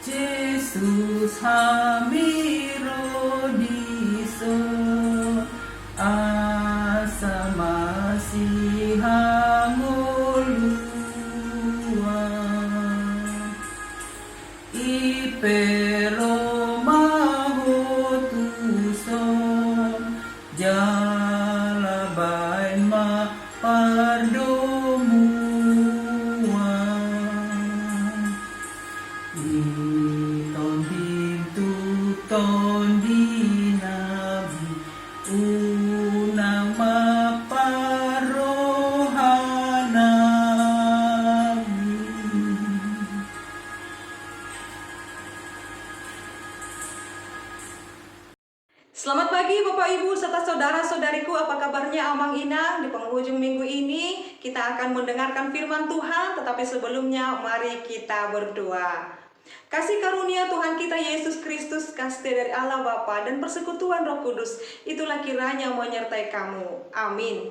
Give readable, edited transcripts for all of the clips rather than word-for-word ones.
Jesus hamiro diso asa masih hangolua ipero mahotuson jalabain ma pardomua iton pintu ton dinabi unang maparohanabi. Selamat pagi Bapak Ibu serta saudara-saudariku, apa kabarnya Amang Inang? Di penghujung minggu ini kita akan mendengarkan firman Tuhan, tetapi sebelumnya mari kita berdoa. Kasih karunia Tuhan kita Yesus Kristus, kasih dari Allah Bapa dan persekutuan Roh Kudus, itulah kiranya menyertai kamu. Amin.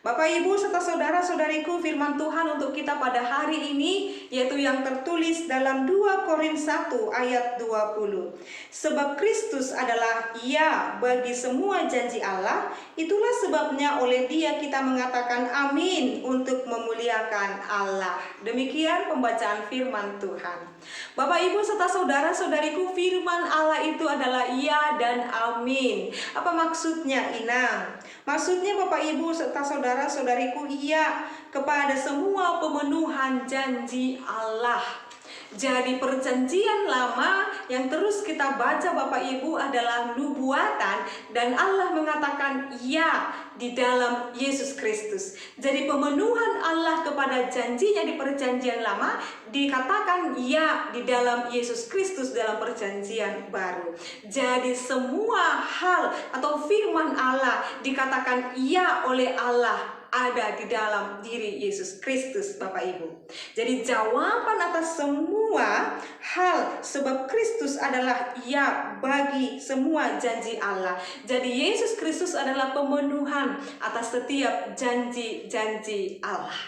Bapak Ibu serta saudara-saudariku, firman Tuhan untuk kita pada hari ini yaitu yang tertulis dalam 2 Korintus 1 ayat 20. Sebab Kristus adalah ya bagi semua janji Allah, itulah sebabnya oleh Dia kita mengatakan amin untuk memuliakan Allah. Demikian pembacaan firman Tuhan. Bapak Ibu serta saudara-saudariku, firman Allah itu adalah ya dan amin. Apa maksudnya, Inang? Maksudnya Bapak Ibu serta saudara-saudariku, iya kepada semua pemenuhan janji Allah. Jadi perjanjian lama yang terus kita baca Bapak Ibu adalah nubuatan, dan Allah mengatakan ya di dalam Yesus Kristus. Jadi pemenuhan Allah kepada janjinya di perjanjian lama dikatakan ya di dalam Yesus Kristus dalam perjanjian baru. Jadi semua hal atau firman Allah dikatakan ya oleh Allah ada di dalam diri Yesus Kristus, Bapak Ibu. Jadi jawaban atas semua hal, sebab Kristus adalah ya bagi semua janji Allah. Jadi Yesus Kristus adalah pemenuhan atas setiap janji-janji Allah.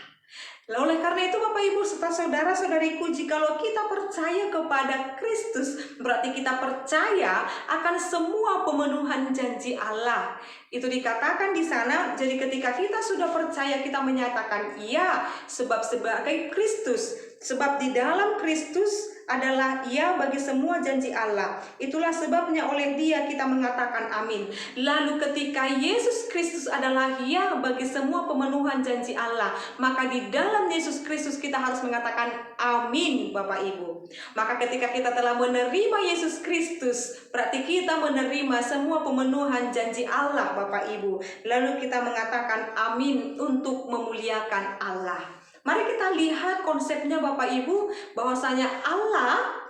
Oleh karena itu Bapak Ibu serta saudara-saudariku, jikalau kita percaya kepada Kristus, berarti kita percaya akan semua pemenuhan janji Allah. Itu dikatakan di sana, jadi ketika kita sudah percaya, kita menyatakan iya, sebab sebagai Kristus, sebab di dalam Kristus adalah iya bagi semua janji Allah. Itulah sebabnya oleh Dia kita mengatakan amin. Lalu ketika Yesus Kristus adalah iya bagi semua pemenuhan janji Allah, maka di dalam Yesus Kristus kita harus mengatakan amin, Bapak Ibu. Maka ketika kita telah menerima Yesus Kristus, berarti kita menerima semua pemenuhan janji Allah, Bapak Ibu. Lalu kita mengatakan amin untuk memuliakan Allah. Mari kita lihat konsepnya Bapak Ibu, bahwasanya Allah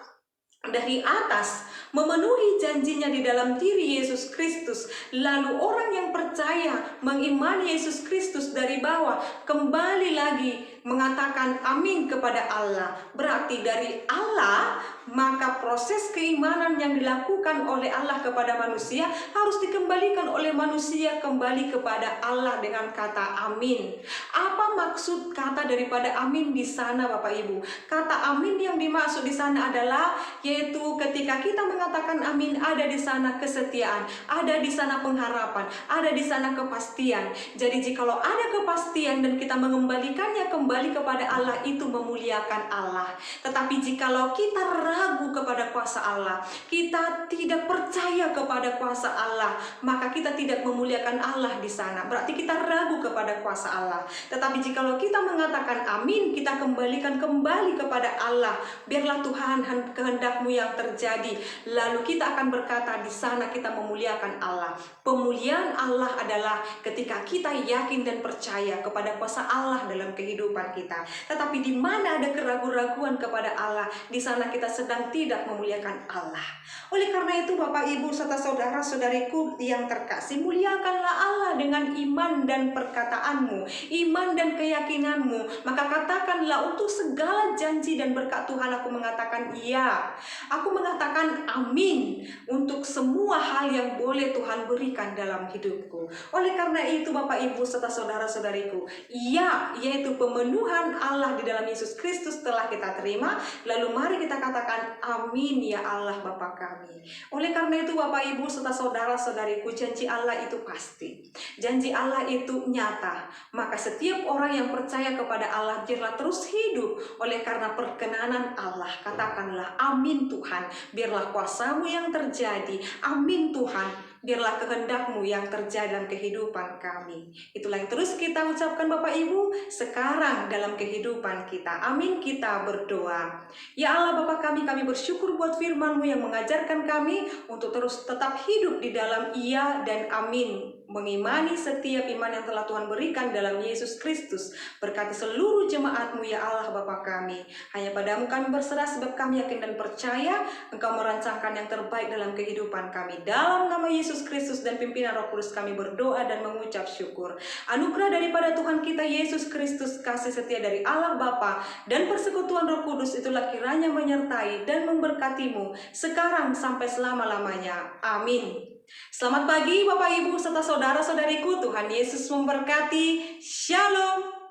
dari atas memenuhi janjinya di dalam diri Yesus Kristus. Lalu orang yang percaya mengimani Yesus Kristus dari bawah kembali lagi mengatakan amin kepada Allah. Berarti dari Allah, maka proses keimanan yang dilakukan oleh Allah kepada manusia harus dikembalikan oleh manusia kembali kepada Allah dengan kata amin. Apa maksud kata daripada amin di sana Bapak Ibu? Kata amin yang dimaksud di sana adalah yaitu ketika kita mengatakan amin, ada di sana kesetiaan, ada di sana pengharapan, ada di sana kepastian. Jadi jikalau ada kepastian dan kita mengembalikannya kembali kepada Allah, itu memuliakan Allah. Tetapi jikalau kita ragu kepada kuasa Allah, kita tidak percaya kepada kuasa Allah, maka kita tidak memuliakan Allah di sana. Berarti kita ragu kepada kuasa Allah. Tetapi jikalau kita mengatakan amin, kita kembalikan kembali kepada Allah. Biarlah Tuhan kehendak-Mu yang terjadi. Lalu kita akan berkata di sana kita memuliakan Allah. Pemuliaan Allah adalah ketika kita yakin dan percaya kepada kuasa Allah dalam kehidupan kita. Tetapi di mana ada keraguan-raguan kepada Allah, di sana kita sedang tidak memuliakan Allah. Oleh karena itu Bapak Ibu serta saudara-saudariku yang terkasih, muliakanlah Allah dengan iman dan perkataanmu, iman dan keyakinanmu. Maka katakanlah untuk segala janji dan berkat Tuhan, aku mengatakan iya. Aku mengatakan amin untuk semua hal yang boleh Tuhan berikan dalam hidupku. Oleh karena itu Bapak Ibu serta saudara-saudariku, iya yaitu pemenuhan pemenuhan Allah di dalam Yesus Kristus telah kita terima, lalu mari kita katakan amin ya Allah Bapa kami. Oleh karena itu Bapak Ibu serta saudara-saudariku, janji Allah itu pasti. Janji Allah itu nyata. Maka setiap orang yang percaya kepada Allah biarlah terus hidup oleh karena perkenanan Allah. Katakanlah amin Tuhan, biarlah kuasa-Mu yang terjadi. Amin Tuhan, biarlah kehendak-Mu yang terjadi dalam kehidupan kami. Itulah yang terus kita ucapkan Bapak Ibu sekarang dalam kehidupan kita. Amin, kita berdoa. Ya Allah Bapa kami bersyukur buat firman-Mu yang mengajarkan kami untuk terus tetap hidup di dalam iya dan amin. Mengimani setiap iman yang telah Tuhan berikan dalam Yesus Kristus. Berkati seluruh jemaat-Mu ya Allah Bapa kami. Hanya padamu kami berserah sebab kami yakin dan percaya Engkau merancangkan yang terbaik dalam kehidupan kami. Dalam nama Yesus Kristus dan pimpinan Roh Kudus kami berdoa dan mengucap syukur. Anugerah daripada Tuhan kita Yesus Kristus, kasih setia dari Allah Bapa dan persekutuan Roh Kudus itulah kiranya menyertai dan memberkatimu sekarang sampai selama-lamanya. Amin. Selamat pagi Bapak Ibu serta saudara-saudariku, Tuhan Yesus memberkati. Shalom.